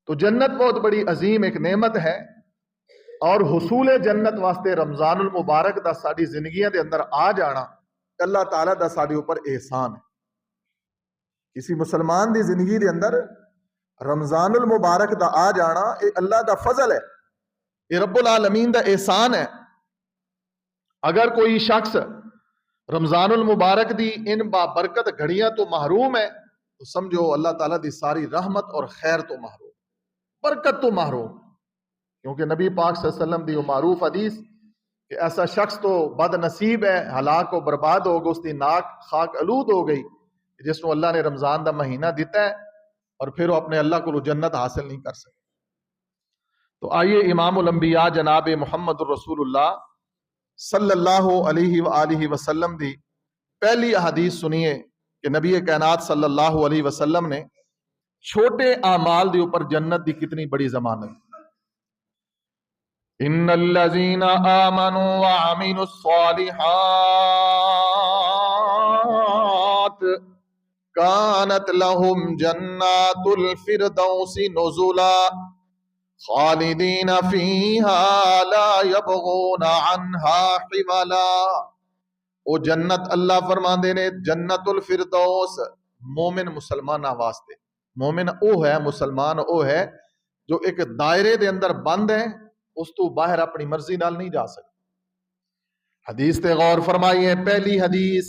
تو جنت بہت بڑی عظیم ایک نعمت ہے، اور حصول جنت واسطے رمضان المبارک دا ساری زندگیاں دے اندر آ جانا اللہ تعالیٰ دا سارے اوپر احسان ہے۔ کسی مسلمان دی زندگی دے اندر رمضان المبارک دا آ جانا یہ اللہ دا فضل ہے، یہ رب العالمین دا احسان ہے۔ اگر کوئی شخص رمضان المبارک دی ان بابرکت گھڑیاں تو محروم ہے تو سمجھو اللہ تعالیٰ دی ساری رحمت اور خیر تو محروم، برکت تو محروم۔ کیونکہ نبی پاک صلی اللہ علیہ وسلم دی وہ معروف حدیث کہ ایسا شخص تو بد نصیب ہے، ہلاک و برباد ہو گیا، اس دی ناک خاک آلود ہو گئی، جس کو اللہ نے رمضان دا مہینہ دیتا ہے اور پھر وہ اپنے اللہ کو جنت حاصل نہیں کر سکے۔ تو آئیے امام الانبیاء جناب محمد الرسول اللہ صلی اللہ علیہ وآلہ وسلم دی پہلی احادیث سنیے کہ نبی کائنات صلی اللہ علیہ وسلم نے چھوٹے اعمال دے اوپر جنت دی کتنی بڑی ضمانت۔ ان الذین آمنوا وعملوا الصالحات کانت لهم جنات الفردوس نزلا خالدین فیہا لا یبغون عنہا حولا۔ او جنت اللہ فرماندے نے جنت الفردوس مومن مسلمانہ واسطے، مومن او ہے، مسلمان او ہے جو ایک دائرے دے اندر بند ہے، اس تو باہر اپنی مرضی نال نہیں جا سکتا۔ حدیث تے غور فرمائیے، پہلی حدیث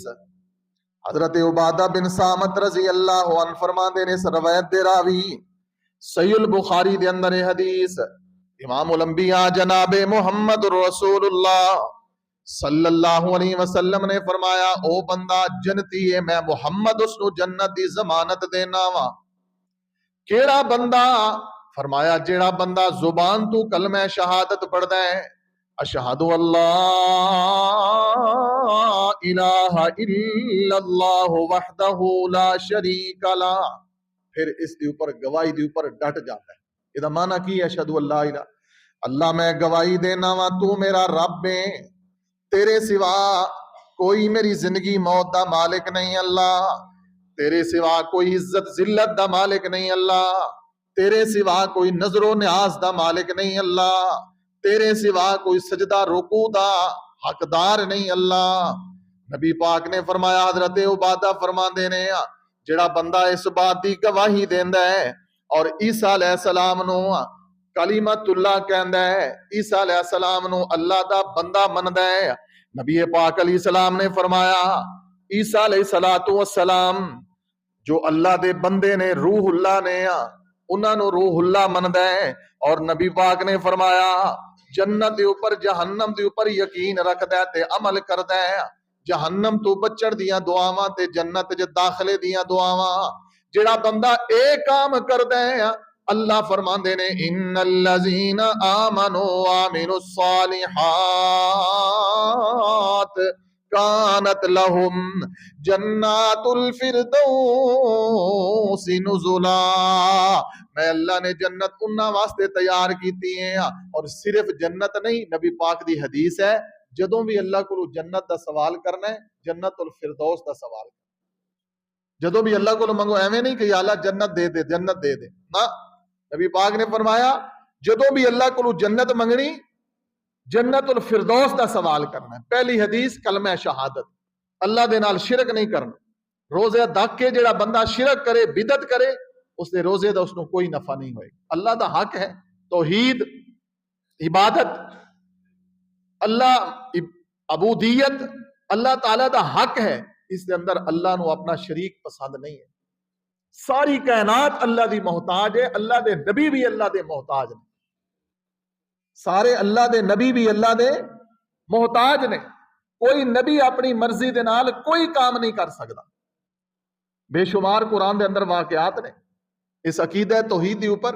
حضرت عبادہ بن صامت رضی اللہ عنہ فرماندے نے، روایت دے راوی صحیح البخاری دے اندر حدیث، امام الانبیاء جناب محمد رسول اللہ صلی اللہ علیہ وسلم نے فرمایا او بندہ جنتی ہے، میں محمد اس نو جنت دی ضمانت دینا وا۔ کیڑا بندہ؟ فرمایا جیڑا بندہ زبان تو کلمہ شہادت پڑھدا ہے، اشہد اللہ الہ الا اللہ وحدہ لا شریک لہ، پھر اس دی اوپر گواہی دی اوپر ڈٹ جاتا ہے۔ یہ معنی کی ہے اشہد اللہ الہ، اللہ میں گواہی دینا وا تو میرا رب ہے، تیرے سوا کوئی میری زندگی موت دا مالک نہیں اللہ، تیرے سوا کوئی عزت ذلت دا مالک نہیں اللہ، تیرے سوا کوئی نظر و نیاز دا مالک نہیں اللہ، تیرے سوا کوئی سجدہ رکوع دا حقدار نہیں اللہ۔ نبی پاک نے فرمایا، حضرت عبادہ فرماندے نے جڑا بندہ اس بات دی گواہی دیندا ہے اور عیسیٰ علیہ السلام نو کلمۃ اللہ کہندا ہے، عیسیٰ علیہ السلام نو اللہ دا بندہ مندا ہے، نبی پاک علیہ السلام نے فرمایا عیسیٰ علیہ السلام جو اللہ دے بندے نے، روح اللہ نے، انہاں نو روح اللہ مندا ہے، اور نبی پاک نے فرمایا جنت دے اوپر جہنم دے اوپر یقین رکھدا ہے تے عمل کردا ہے، جہنم تو بچڑ دیاں دعاواں تے جنت وچ داخلے دیاں دعاواں، جڑا بندہ اے کام کردا ہے اللہ فرماندے نے ان الذین آمنوا وعملوا الصالحات کانت لہم جنات الفردوس نزلا، میں اللہ نے جنت انہاں واسطے تیار کیتی ہیں، اور صرف جنت نہیں، نبی پاک دی حدیث ہے جدوں بھی اللہ کو جنت دا سوال کرنا ہے جنت الفردوس دا سوال کرنا، جدوں بھی اللہ کو منگو ایویں نہیں کہ یا اللہ جنت دے دے جنت دے دے، نہ، نبی پاک نے فرمایا جدوں بھی اللہ کو جنت منگنی جنت الفردوس دا سوال کرنا ہے۔ پہلی حدیث کلمہ شہادت، اللہ دے نال شرک نہیں کرنا، روزے دکھ کے جڑا بندہ شرک کرے بدعت کرے اس دے روزے دا اس نو کوئی نفع نہیں ہوئے گا۔ اللہ دا حق ہے توحید، عبادت، اللہ عبودیت اللہ تعالیٰ دا حق ہے، اس دے اندر اللہ نو اپنا شریک پسند نہیں ہے۔ ساری کائنات اللہ دی محتاج ہے، اللہ دے نبی بھی اللہ دے محتاج نے، سارے اللہ دے نبی بھی اللہ دے محتاج نے، کوئی نبی اپنی مرضی دے نال کوئی کام نہیں کر سکتا۔ بے شمار قرآن دے اندر واقعات نے اس عقیدہ توحید کے اوپر،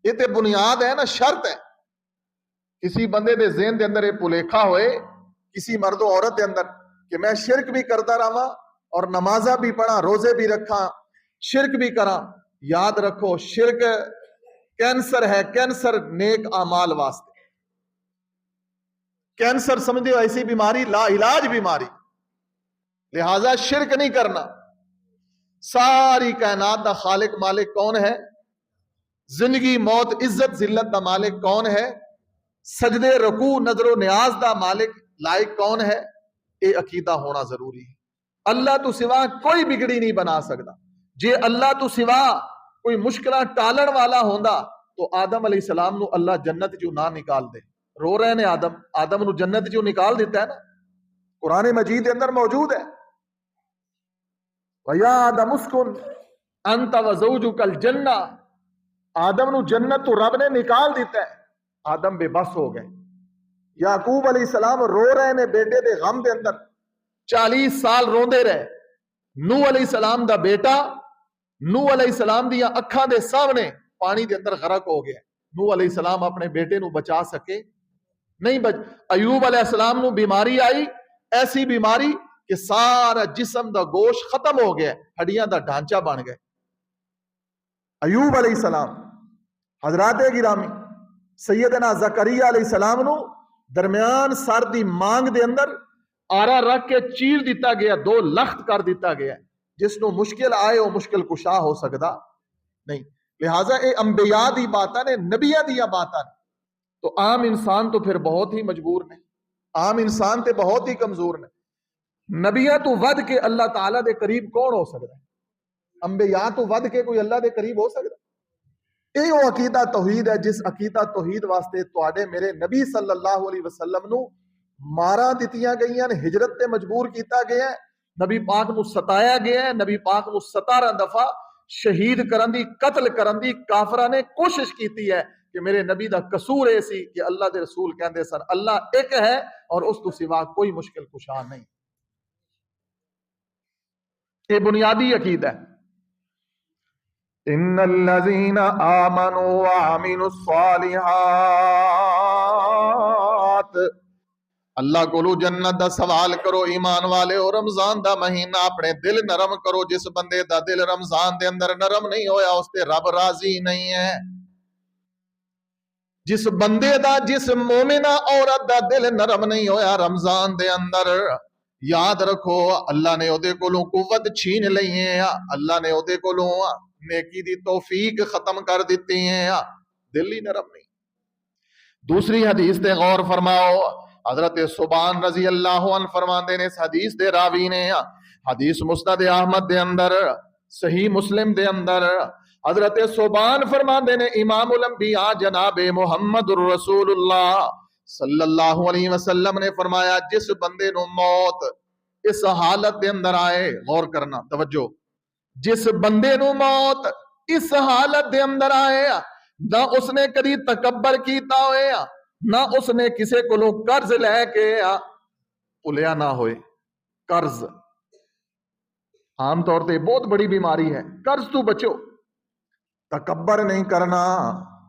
یہ تے بنیاد ہے نا، شرط ہے۔ کسی بندے دے ذہن دے اندر یہ پلیکھا ہوئے کسی مرد و عورت دے اندر کہ میں شرک بھی کرتا رہا اور نمازہ بھی پڑھا، روزے بھی رکھا، شرک بھی کرا، یاد رکھو شرک کینسر ہے، کینسر نیک اعمال واسطے، کینسر سمجھے ایسی بیماری لا علاج بیماری، لہذا شرک نہیں کرنا۔ ساری کائنات دا خالق مالک کون ہے؟ زندگی موت عزت ذلت دا مالک کون ہے؟ سجدے رکوع نظر و نیاز دا مالک لائق کون ہے؟ یہ عقیدہ ہونا ضروری ہے. اللہ تو سوا کوئی بگڑی نہیں بنا سکتا. جے اللہ تو سوا کوئی مشکلہ ٹالن والا ہوندا تو آدم علیہ السلام نو اللہ جنت جو نہ نکال دے. رو رہے نے آدم نو جنت جو نکال دیتا ہے نا، قرآن مجید کے اندر موجود ہے. وَيَا آدَمُ اسْكُنْ أَنْتَ وَزَوْجُكَ الْجَنَّةَ. آدم نو جنت تو رب نے نکال دیتا ہے. آدم بے بس ہو گئے. یعقوب علیہ السلام رو رہے نے بیٹے دے غم دے اندر، 40 سال روندے رہے. نوح علیہ السلام دا بیٹا نوح علیہ السلام دیا اکھاں دے سامنے پانی دے اندر غرق ہو گیا. نوح علیہ السلام اپنے بیٹے نو بچا سکے نہیں. ایوب علیہ السلام نو بیماری آئی، ایسی بیماری کہ سارا جسم دا گوشت ختم ہو گیا، ہڈیاں دا ڈھانچہ بن گئے. ایوب علیہ السلام، حضرات گرامی سیدنا زکریا علیہ السلام نو درمیان سر دی مانگ دے اندر آرا رکھ کے چیر دیتا گیا، 2 لخت کر دیتا گیا. جس نو مشکل آئے وہ مشکل کشا ہو سکتا نہیں. لہٰذا اے انبیاء دی باتاں نے، نبیاں دیا باتاں نے. تو عام انسان تو پھر بہت ہی مجبور نے، عام انسان تے بہت ہی کمزور نے. نبیاں تو ود کے اللہ تعالیٰ دے قریب کون ہو سکتا ہے؟ انبیاء تو ود کے کوئی اللہ دے قریب ہو سکتا ہے؟ یہ وہ عقیدہ توحید ہے جس عقیدہ توحید واسطے تواڈے میرے نبی صلی اللہ علیہ وسلم نو مارا دتیاں گئیاں، ہجرت تے مجبور کیتا گیا ہے، نبی پاک نو ستایا گیا ہے، نبی پاک نو 17 دفعہ شہید کرن دی، قتل کرن دی کافراں نے کوشش کیتی ہے. کہ میرے نبی دا قصور ہے سی کہ اللہ دے رسول کہندے سن اللہ ایک ہے اور اس تو سوا کوئی مشکل کشا نہیں. یہ بنیادی عقیدہ ہے. ان الذین آمنوا وعملوا الصالحات. اللہ کو جنت دا سوال کرو ایمان والے، اور رمضان دا مہینہ اپنے دل نرم کرو. جس بندے دا دل رمضان دے اندر نرم نہیں ہویا اس تے رب راضی نہیں ہے. جس بندے دا، جس مومنہ عورت دا دل نرم نہیں ہویا رمضان دے اندر، یاد رکھو اللہ نے اودے کولوں قوت چھین لئی ہے، اللہ نے اودے کولوں نیکی دی توفیق ختم کر دیتی ہیں، دل ہی نرم نہیں. دوسری حدیث تے غور فرماؤ. حضرت ثوبان رضی اللہ عنہ فرماندے نے، اس حدیث دے راوی نے، حدیث مسند احمد دے اندر، صحیح مسلم دے اندر، حضرت ثوبان فرماندے نے امام الانبیاء جناب محمد الرسول اللہ صلی اللہ علیہ وسلم نے فرمایا جس بندے نو موت اس حالت دے اندر آئے، غور کرنا توجہ، جس بندے نو موت اس حالت دے اندر آئے، نہ اس نے کدی تکبر کیتا ہوئے، نہ اس نے کسے کو قرض لے کے بھولیا نہ ہوئے. قرض عام طور پہ بہت بڑی بیماری ہے، قرض تو بچو. تکبر نہیں کرنا،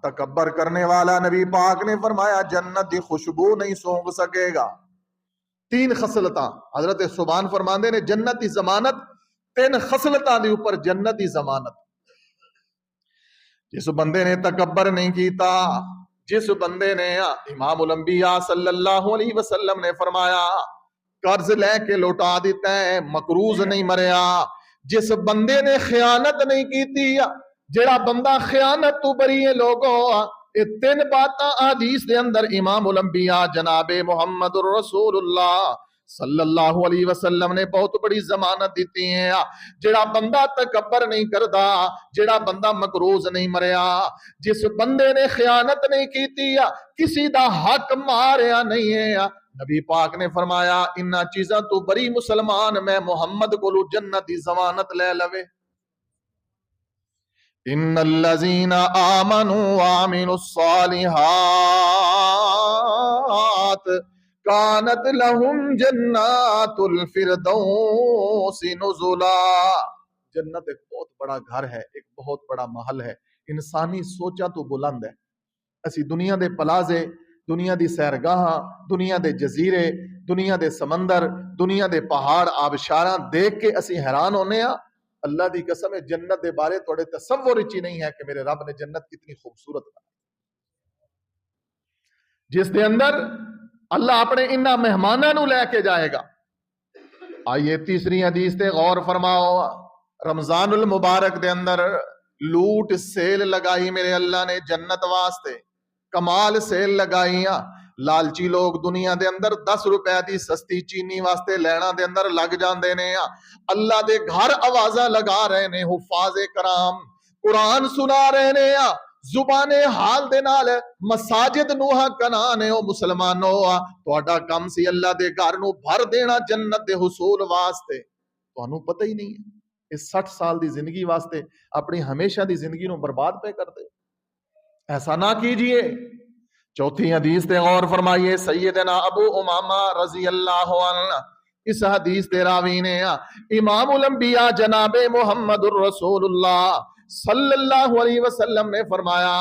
تکبر کرنے والا نبی پاک نے فرمایا جنت دی خوشبو نہیں سونگ سکے گا. 3 خصلتاں حضرت ثوبان فرماندے نے جنت دی ضمانت 3 خصلتاں دے اوپر جنت دی ضمانت. جس بندے نے تکبر نہیں کیتا، جس بندے نے، امام الانبیاء صلی اللہ علیہ وسلم نے فرمایا قرض لے کے لوٹا دیتا ہے، مقروض نہیں مریا. جس بندے نے خیانت نہیں کیتی، جڑا بندہ خیانت تو بری ہے لوگوں، یہ 3 باتاں حدیث دے اندر امام الانبیاء جناب محمد الرسول اللہ صلی اللہ علیہ وسلم نے بہت بڑی ضمانت دیتی ہیں. جڑا بندہ تکبر نہیں کردا، جڑا بندہ مقروض نہیں مریا، جس بندے نے خیانت نہیں کیتی، کسی دا حق ماریا نہیں ہے، نبی پاک نے فرمایا انہاں چیزاں تو بری مسلمان میں محمد کو جنت دی ضمانت لے لوے. ان الذین آمنوا وعملوا الصالحات کانت لہم جنات الفردوس نزلا. جنت ایک بہت بڑا گھر ہے، ایک بہت بڑا محل ہے. انسانی سوچا تو بلند ہے. اسی دنیا دے پلازے، دنیا دی سیرگاہاں، دنیا دے جزیرے، دنیا دے سمندر، دنیا دے پہاڑ آبشاراں دیکھ کے اسی حیران ہونے ہاں. اللہ دی قسم ہے جنت دے بارے تھوڑے تصور ہی نہیں ہے کہ میرے رب نے جنت کتنی خوبصورت بنائی، جس دے اندر اللہ اپنے انہاں مہماناں نو لے کے جائے گا. آئیے تیسری حدیث تے غور فرماؤ. رمضان المبارک دے اندر لوٹ سیل لگائی میرے اللہ نے جنت واسطے، کمال سیل لگائیاں۔ لالچی لوگ دنیا دے اندر 10 روپے دی سستی چینی واسطے لینا دے اندر لگ جاندے نے، اللہ دے گھر آوازاں لگا رہے نے حفاظ کرام، قرآن سنا رہے نے، زبان حال دے نال مساجد نوہا کنانے او مسلمانوں، تہاڈا کم سی اللہ دے گھر نو بھر دینا جنت دے حصول واسطے، تانوں پتہ ہی نہیں ہے اس 60 سال دی زندگی واسطے اپنی ہمیشہ دی زندگی نو برباد پہ کر دے، ایسا نہ کیجئے۔ چوتھی حدیث تے غور فرمائیے، سیدنا ابو امامہ رضی اللہ عنہ اس حدیث دے راوی نے امام الانبیاء جناب محمد الرسول اللہ صلی اللہ علیہ وسلم نے فرمایا،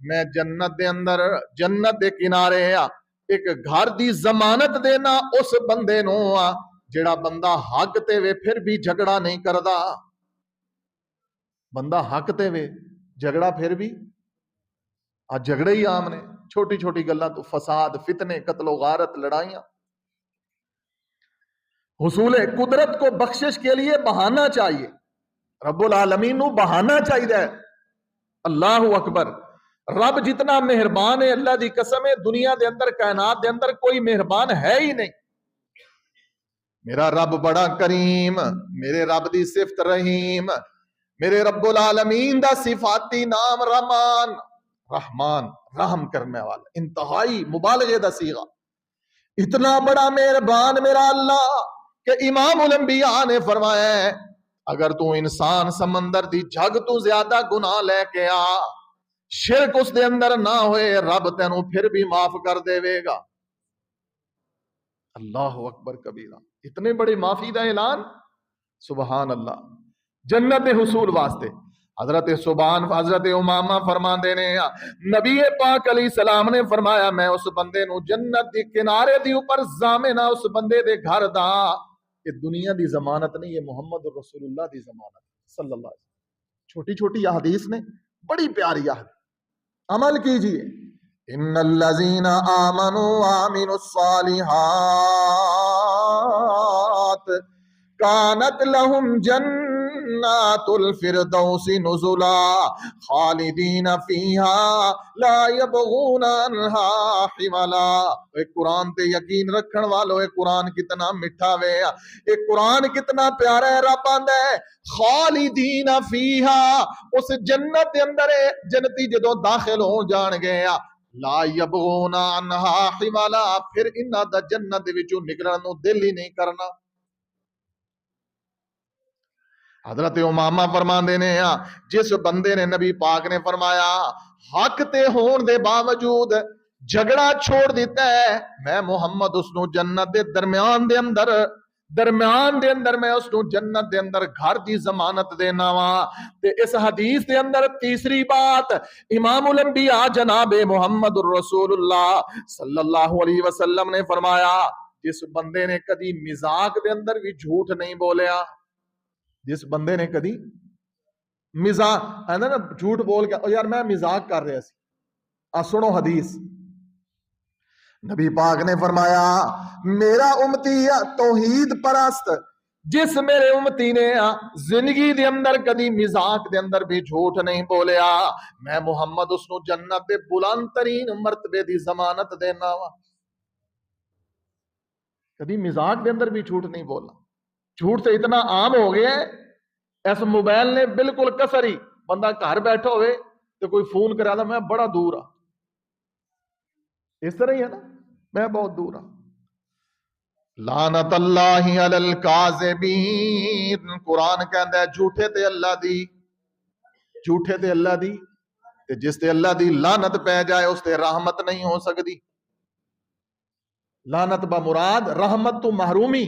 میں جنت دے اندر جنت دے کنارے ایک گھر دی ضمانت دینا اس بندے نو جڑا بندہ حق تے وے پھر بھی جھگڑا نہیں کردا، بندہ حق تے وے جھگڑا پھر بھی، آج جھگڑے ہی عام نے، چھوٹی چھوٹی گلاں تو فساد، فتنے، قتل و غارت، لڑائیاں۔ حصول قدرت کو بخشش کے لیے بہانہ چاہیے، رب العالمین نو بہانہ چاہیے۔ اللہ اکبر، رب جتنا مہربان ہے، اللہ دی قسم ہے، دنیا دے اندر کائنات دے اندر کوئی مہربان ہے ہی نہیں۔ میرا رب بڑا کریم، میرے رب دی صفت رحیم، میرے رب العالمین دا صفاتی نام رحمان، رحمان رحم کرنے والا، انتہائی مبالغے دا صیغہ، اتنا بڑا مہربان میرا اللہ کہ امام الانبیاء نے فرمایا ہے اگر تو انسان سمندر دی جھگ تو زیادہ گناہ لے کے شرک اس دے اندر نہ ہوئے، رب تینوں پھر بھی معاف کر دے گا۔ اللہ اکبر کبیرہ، اتنے بڑے معافی دا اعلان، سبحان اللہ۔ جنت حصول واسطے حضرت امامہ فرماندے نے نبی پاک علیہ السلام نے فرمایا میں اس بندے نو جنت دی کنارے دی اوپر ضامن اس بندے دے گھر دا، کہ دنیا دی ضمانت نہیں، یہ محمد رسول اللہ دی ضمانت صلی اللہ علیہ وسلم۔ چھوٹی چھوٹی احادیث نے، بڑی پیاری احادیث، عمل کیجئے۔ ان الذین آمنوا وعملوا الصالحات کانت لہم جنات الفردوس نزلا خالدین فیہا لا یبغون عنہا حولا۔ ایک قرآن تے یقین رکھن والو، ایک قرآن کتنا مٹھا وے، ایک قرآن کتنا پیارا ہے۔ رب آندا ہے خالدین فیہا، اس جنت دے اندر جنتی جدوں داخل ہو جان گے لا یبغون عنہا حولا، پھر انہاں دا جنت دے وچوں نکلن نو دل ہی نہیں کرنا۔ حضرت امامہ فرماندے نے جس بندے نے، نبی پاک نے فرمایا حق تے ہون دے باوجود جھگڑا چھوڑ دیتا ہے، میں محمد اس نو جنت دے درمیان دے اندر میں اس نو جنت دے اندر گھر دی ضمانت دینا وا۔ تے اس حدیث دے اندر تیسری بات امام الانبیاء جناب محمد الرسول اللہ صلی اللہ علیہ وسلم نے فرمایا جس بندے نے کدی مذاق دے اندر بھی جھوٹ نہیں بولیا، جس بندے نے کدی مذاق ہے نا جھوٹ بول کے یار میں مذاق کر رہا سی، سنو حدیث، نبی پاک نے فرمایا میرا امتی توحید پرست، جس میرے امتی نے زندگی دے اندر کدی مذاق دے اندر بھی جھوٹ نہیں بولیا، میں محمد اس نو جنت دے بلند ترین مرتبے دی ضمانت دینا وا۔ کدی مذاق دے اندر بھی جھوٹ نہیں بولنا۔ جھوٹ سے اتنا عام ہو گیا ہے، اس موبائل نے بالکل کسر ہی، بندہ گھر بیٹھا ہوئے تو کوئی فون کرا دا میں بڑا دور ہاں، اس طرح ہی ہے نا، میں بہت دور ہاں۔ لعنت اللہ علی الکاذبین، قرآن کہندا ہے جھوٹے تے اللہ دی، جھوٹے تے اللہ دی، تے جس تے اللہ دی لعنت پہ جائے اس تے رحمت نہیں ہو سکتی۔ لعنت بمراد رحمت تو محرومی۔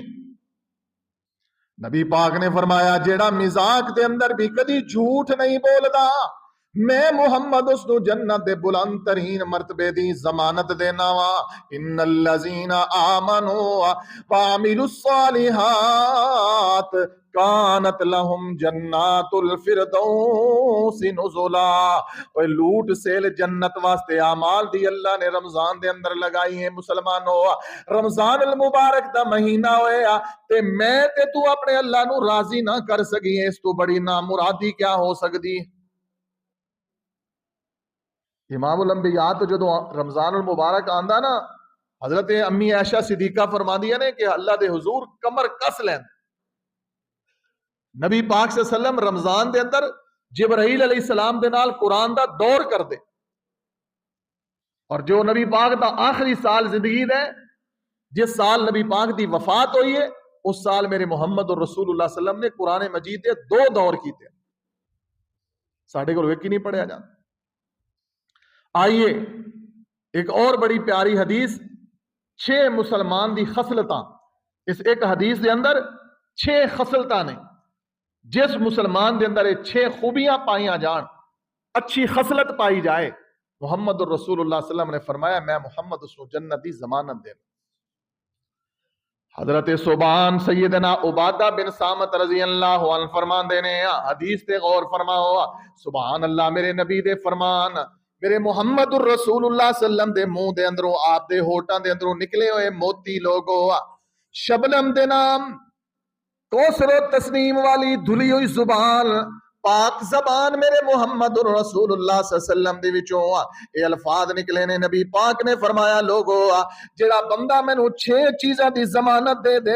نبی پاک نے فرمایا جیڑا مذاق دے اندر بھی کدی جھوٹ نہیں بولدا، میں محمد اس نو جنت دے بلند ترین مرتبے دی ضمانت دینا وا۔ ان الذین آمنوا وعملوا الصالحات کانت لہم جنات الفردوس نزلا۔ اوے لوٹ سیل جنت واسطے اعمال دی اللہ نے رمضان دے اندر لگائی ہیں۔ مسلمانوں رمضان المبارک دا مہینہ ہویا تے میں تے تو اپنے اللہ نو راضی نہ کر سکی، اس تو بڑی نامرادی کیا ہو سکتی؟ امام الانبیاء تو جدو رمضان المبارک آندا نا، حضرت امی عائشہ صدیقہ فرما دیا نے کہ اللہ دے حضور کمر کس لین، نبی پاک صلی اللہ علیہ وسلم رمضان دے اندر جبرائیل علیہ السلام دے نال قرآن دا دور کر دے، اور جو نبی پاک دا آخری سال زندگی دے، جس سال نبی پاک دی وفات ہوئی ہے، اس سال میرے محمد الرسول اللہ صلی اللہ علیہ وسلم نے قرآن مجید دے 2 دور کیتے، ساڑھے کو ایک ہی نہیں پڑھیا جاتا۔ آئیے ایک اور بڑی پیاری حدیث، 6 مسلمان دی خصلتاں، اس ایک حدیث دے اندر 6 خصلتاں نے، جس مسلمان دے اندر 6 خوبیاں پائیاں جان، اچھی خصلت پائی جائے، محمد الرسول اللہ صلی اللہ علیہ وسلم نے فرمایا میں محمد اس کو جنت دی ضمانت دے۔ حضرت سبحان سیدنا عبادہ بن صامت رضی اللہ عنہ فرمان دینے، حدیث تے غور فرماؤ، سبحان اللہ میرے نبی دے فرمان، میرے محمد الرسول اللہ صلی اللہ علیہ وسلم دے منہ دے اندروں، آپ دے ہوٹاں دے اندروں نکلے ہوئے موتی لوگو، شبنم دے نام، کوثر و تسنیم والی دھلی ہوئی زبان، پاک زبان میرے محمد الرسول اللہ صلی اللہ علیہ وسلم دے وچوں اے الفاظ نکلے نے۔ نبی پاک نے فرمایا لوگو جڑا بندہ مینوں 6 چیزاں دی ضمانت دے دے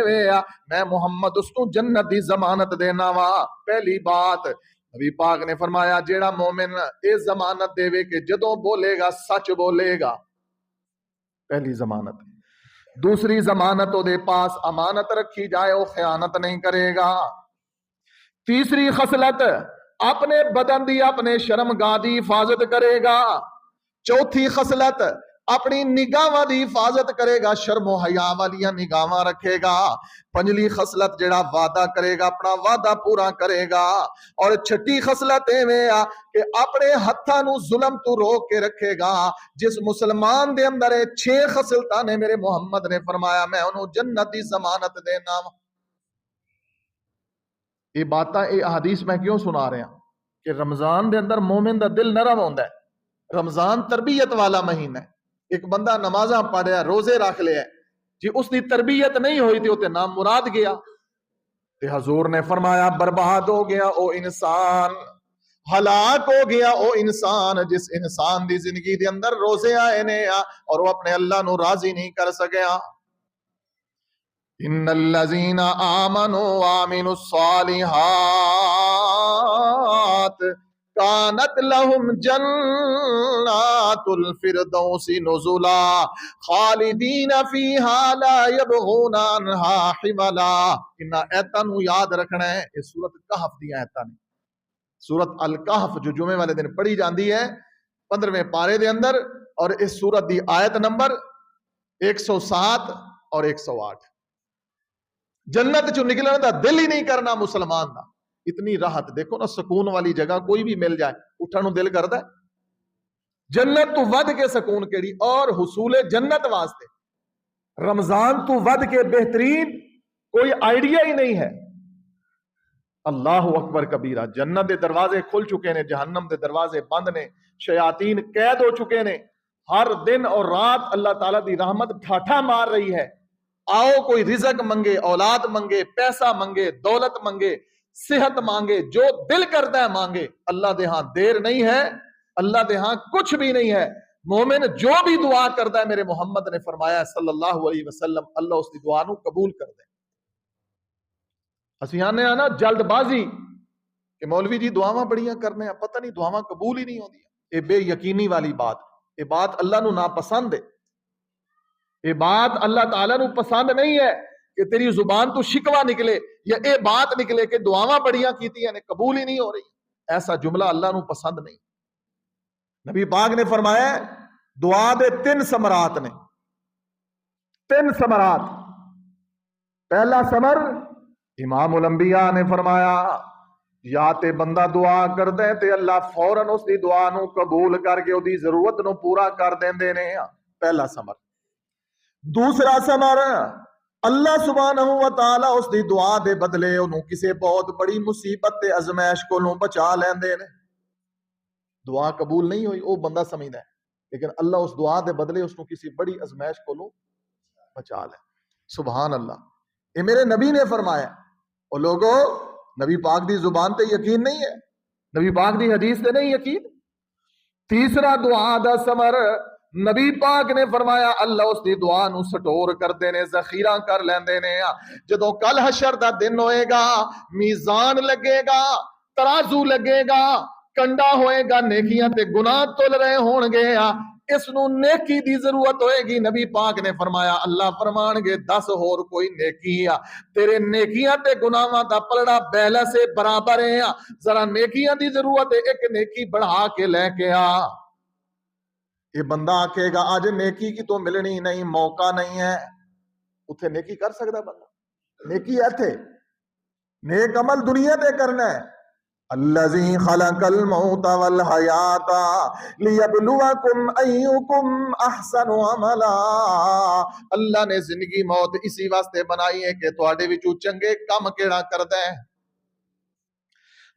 میں محمد اس کو جنت دی ضمانت دینا وا۔ پہلی بات نبی پاک نے فرمایا جیڑا مومن اے ضمانت دے کہ جدوں بولے گا سچ بولے گا، پہلی ضمانت۔ دوسری ضمانت دے پاس امانت رکھی جائے، وہ خیانت نہیں کرے گا۔ تیسری خصلت اپنے بدن دی اپنے شرمگاہ دی حفاظت کرے گا۔ چوتھی خصلت اپنی نگاہاں دی حفاظت کرے گا، شرم و حیا والیاں نگاہاں رکھے گا۔ پنجلی خصلت جڑا وعدہ کرے گا اپنا وعدہ پورا کرے گا۔ اور چھٹی خصلت ایویں آ کہ اپنے ہتھاں نو ظلم تو روک کے رکھے گا۔ جس مسلمان دے اندر 6 خصلتاں نے میرے محمد نے فرمایا میں انہوں جنت دی ضمانت دینا۔ یہ باتاں یہ احادیث میں کیوں سنا رہا ہوں کہ رمضان دے اندر مومن دا دل نرم ہوندا ہے۔ رمضان تربیت والا مہینہ ہے۔ ایک بندہ نمازاں پڑھیا روزے رکھ لیا جی اس دی تربیت نہیں ہوئی تھی تے نام مراد گیا، تے حضور نے فرمایا برباد ہو گیا او انسان، ہلاک ہو گیا او انسان جس انسان دی زندگی دے اندر روزے آئے نے اور وہ اپنے اللہ نو راضی نہیں کر سکیا۔ ان الذین آمنوا وعملوا الصالحات کانت لهم جنات الفردوس نزلا خالدین فیہا لا یبغون عنہا حولا۔ انہاں ایتاں نو یاد رکھنا ہے، یہ سورۃ کہف دی ایتاں نے، سورۃ الکہف جو جمعے والے دن پڑھی جاندی ہے 15ویں پارے دے اندر، اور اس سورت دی آیت نمبر 107 اور 108۔ جنت چو نکلنے دا دل ہی نہیں کرنا مسلمان دا، اتنی راحت دیکھو نا، سکون والی جگہ کوئی بھی مل جائے اٹھانو دل کرتا ہے۔ جنت تو ود کے سکون کیڑی، اور حصول جنت واسطے رمضان تو ود کے بہترین کوئی آئیڈیا ہی نہیں ہے۔ اللہ اکبر کبیرہ، جنت دے دروازے کھل چکے نے، جہنم دے دروازے بند نے، شیاطین قید ہو چکے نے، ہر دن اور رات اللہ تعالیٰ دی رحمت ٹھاٹھا مار رہی ہے۔ آؤ کوئی رزق منگے، اولاد منگے، پیسہ منگے، دولت منگے، صحت مانگے، جو دل کرتا ہے مانگے، اللہ دے ہاں دیر نہیں ہے، اللہ دے ہاں کچھ بھی نہیں ہے۔ مومن جو بھی دعا کرتا ہے میرے محمد نے فرمایا صلی اللہ علیہ وسلم اللہ اس کی دعا نو قبول کر دے۔ اسی آنے آنا جلد بازی کہ مولوی جی دعاواں بڑیاں کرنے ہیں، پتہ نہیں دعاواں قبول ہی نہیں ہوندی۔ یہ بے یقینی والی بات، یہ بات اللہ نو ناپسند ہے، یہ بات اللہ تعالیٰ نو پسند نہیں ہے کہ تیری زبان تو شکوہ نکلے یا اے بات نکلے کہ دعاواں بڑیاں کیتی ہیں قبول ہی نہیں ہو رہی۔ ایسا جملہ اللہ نو پسند نہیں۔ نبی پاک نے فرمایا دعا دے 3 ثمرات نے، 3 ثمرات۔ پہلا ثمر امام الانبیاء نے فرمایا یا تے بندہ دعا کر دے تے اللہ فوراً اس دی دعا نو قبول کر کے دی ضرورت نو پورا کر دیندے نے، پہلا ثمر۔ دوسرا ثمر اللہ سبحانہ و تعالی اس دی دعا دے بدلے انہوں کسے بہت بڑی مصیبت تے ازمائش کو لوں بچا لیندے نے۔ دعا قبول نہیں ہوئی وہ بندہ سمجھدا ہے، لیکن اللہ اس دعا دے بدلے اس کو کسی بڑی ازمائش کو لوں بچا لے۔ سبحان اللہ، یہ میرے نبی نے فرمایا۔ اور لوگوں نبی پاک دی زبان تے یقین نہیں ہے، نبی پاک دی حدیث تے نہیں یقین۔ تیسرا دعا دا سمر نبی پاک نے فرمایا اللہ اس دی دعا نو سٹور کردے نے، ذخیرہ کر لیندے نے۔ جدوں کل حشر دا دن ہوئے گا، میزان لگے گا، ترازو لگے گا، کنڈا ہوئے گا، نیکیاں تے گناہ تول رہے ہون گے، اس نو نیکی دی ضرورت ہوئے گی۔ نبی پاک نے فرمایا اللہ فرمان گے 10 ہور کوئی نیکی تیرے نیکیاں تے گناہاں دا پلڑا بیلا سے برابر ہے، ذرا نیکیاں دی ضرورت ہے، ایک نیکی بڑھا کے لے کے آ۔ یہ بندہ آکھے گا آج نیکی کی تو ملنی نہیں، موقع نہیں ہے، اتھے نیکی کر سکتا بندہ؟ نیکی ایتھے نیک عمل دنیا تے کرنا ہے۔ الذی خلق الموت والحیات لیبلوکم ایکم احسن عملا، اللہ نے زندگی موت اسی واسطے بنائی ہے کہ تواڈے وچوں چنگے کم کیڑا کردا ہے۔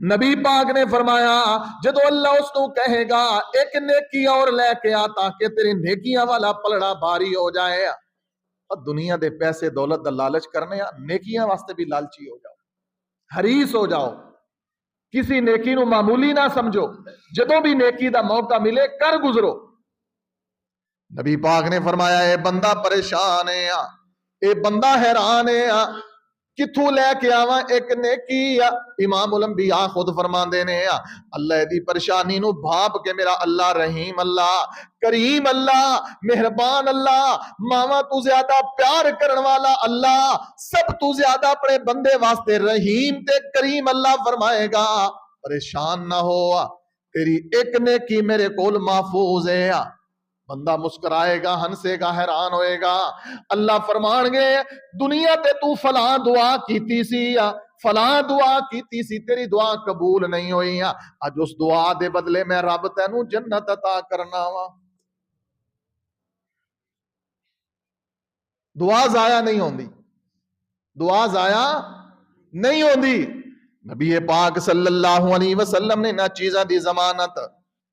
نبی پاک نے فرمایا جدو اللہ اس کو کہے گا ایک نیکی اور لے کے آ تاکہ تیری نیکیاں والا پلڑا بھاری ہو جائے، اور دنیا دے پیسے دولت دا لالچ کرنے نیکیاں واسطے بھی لالچی ہو جاؤ، حریص ہو جاؤ، کسی نیکی نو معمولی نہ سمجھو، جدو بھی نیکی دا موقع ملے کر گزرو۔ نبی پاک نے فرمایا اے بندہ پریشان ہے، اے بندہ حیران ہے، کتھوں لے کے آواں ایک نیکی؟ امام الانبیاء خود فرماندے نے اللہ دی پریشانی نو بھاپ کے میرا اللہ رحیم اللہ، کریم اللہ، مہربان اللہ، ماما تو زیادہ پیار کرن والا اللہ، سب تو زیادہ اپنے بندے واسطے رحیم تے کریم اللہ فرمائے گا پریشان نہ ہو، تیری ایک نیکی میرے کول محفوظ ہے۔ بندہ مسکرائے گا، ہنسے گا، حیران ہوئے گا، اللہ فرمان گے دنیا تے تو فلاں دعا کیتی سی، فلاں دعا کیتی سی، تیری دعا قبول نہیں ہوئی، اج اس دعا دے بدلے میں رب تینوں جنت عطا کرنا وا۔ دعا ضائع نہیں ہوندی، دعا ضائع نہیں ہوندی۔ نبی پاک صلی اللہ علیہ وسلم نے نہ چیزاں دی ضمانت۔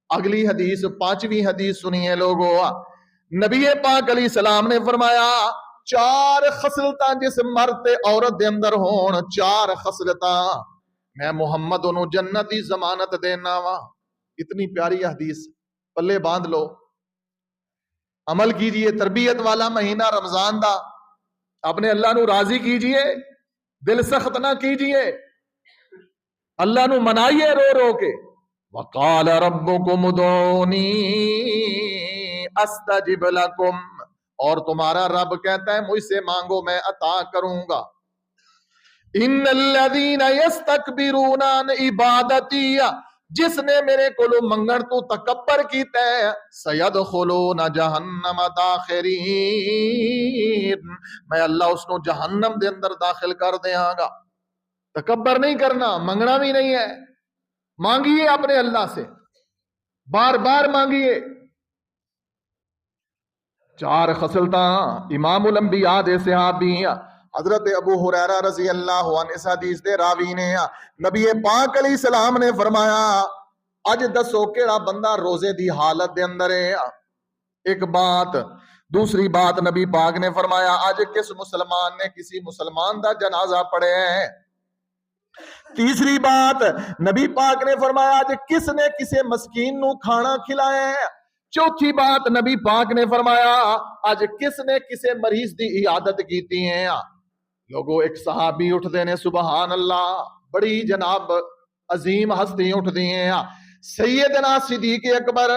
اگلی حدیث 5ویں حدیث سنیے لوگو، نبی پاک علیہ السلام نے فرمایا 4 خصلتاں جس مرد تے عورت دے اندر ہون، 4 خصلتاں میں محمد انہوں جنت دی ضمانت دینا وا۔ اتنی پیاری حدیث پلے باندھ لو، عمل کیجئے۔ تربیت والا مہینہ رمضان دا، اپنے اللہ نو راضی کیجئے، دل سخت نہ کیجئے، اللہ نو منائیے رو رو کے۔ وقال ربکم ادعونی استجب لکم، اور تمہارا رب کہتا ہے مجھ سے مانگو میں عطا کروں گا۔ ان الذین یستکبرون عن عبادتی، جس نے میرے کولو منگن تو تکبر کیتا ہے، سیدخلون جہنم داخرین، میں اللہ اس کو جہنم دے اندر داخل کر دیاں گا۔ تکبر نہیں کرنا، منگنا بھی نہیں ہے، مانگیے اپنے اللہ سے، بار بار مانگیے۔ 4 خصلتاں امام الانبیاء دے صحابی حضرت ابو ہریرہ رضی اللہ عنہ اس حدیث دے راوی نے نبی پاک علیہ السلام نے فرمایا اج دسو کیڑا بندہ روزے دی حالت دے اندر ہے؟ ایک بات۔ دوسری بات نبی پاک نے فرمایا آج کس مسلمان نے کسی مسلمان دا جنازہ پڑھے ہے؟ تیسری بات نبی پاک نے فرمایا آج کس نے کسی مسکین نو کھانا کھلایا ہے؟ چوتھی بات نبی پاک نے فرمایا آج کس نے کسی مریض دی عیادت کیتی ہیں؟ لوگوں ایک صحابی اٹھ دینے سبحان اللہ، بڑی جناب عظیم ہستی اٹھ دی ہیں، سیدنا صدیق اکبر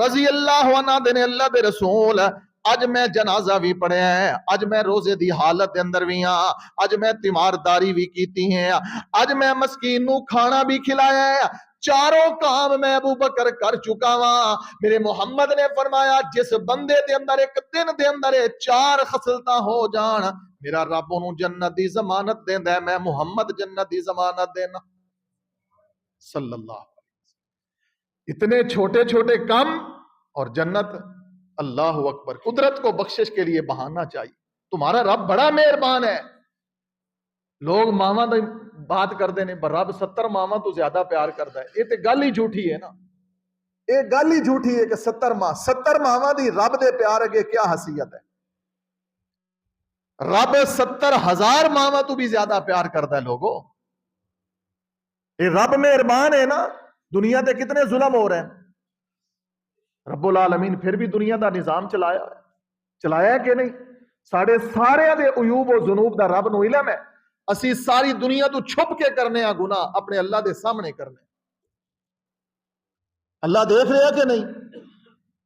رضی اللہ عنہ دینے اللہ دے رسول اج میں جنازہ بھی پڑھیا ہے، اج میں روزے دی حالت دے اندر بھی ہاں، اج میں تیمارداری بھی کیتی ہیں، اج میں مسکین نو کھانا بھی کھلایا ہے، چاروں کام میں ابو بکر کر چکا ہاں۔ میرے محمد نے فرمایا جس بندے دے اندر ایک دن دے اندر 4 خصلتاں ہو جان میرا رب انہوں جنت دی ضمانت دیندا ہے، میں محمد جنت دی ضمانت دینا صلی اللہ علیہ وسلم۔ اتنے چھوٹے چھوٹے کام اور جنت، اللہ اکبر۔ قدرت کو بخشش کے لیے بہانا چاہیے، تمہارا رب بڑا مہربان ہے۔ لوگ ماما دی بات کرتے ہیں پر رب 70 ماما تو زیادہ پیار کرتا ہے، یہ تو گل ہی جھوٹی ہے نا، یہ گل ہی جھوٹی ہے کہ 70 ماما دی رب دے پیار اگے کیا حیثیت ہے؟ رب 70,000 ماما تو بھی زیادہ پیار کرتا ہے۔ لوگوں یہ رب مہربان ہے نا، دنیا تے کتنے ظلم ہو رہے ہیں، رب العالمین پھر بھی دنیا دا نظام چلایا ہے کہ نہیں؟ ساڑے سارے دے عیوب و ذنوب دا رب نو علم ہے، اسی ساری دنیا تو چھپ کے کرنے ہیں گناہ، اپنے اللہ دے سامنے کرنے۔ اللہ دیکھ رہے کہ نہیں؟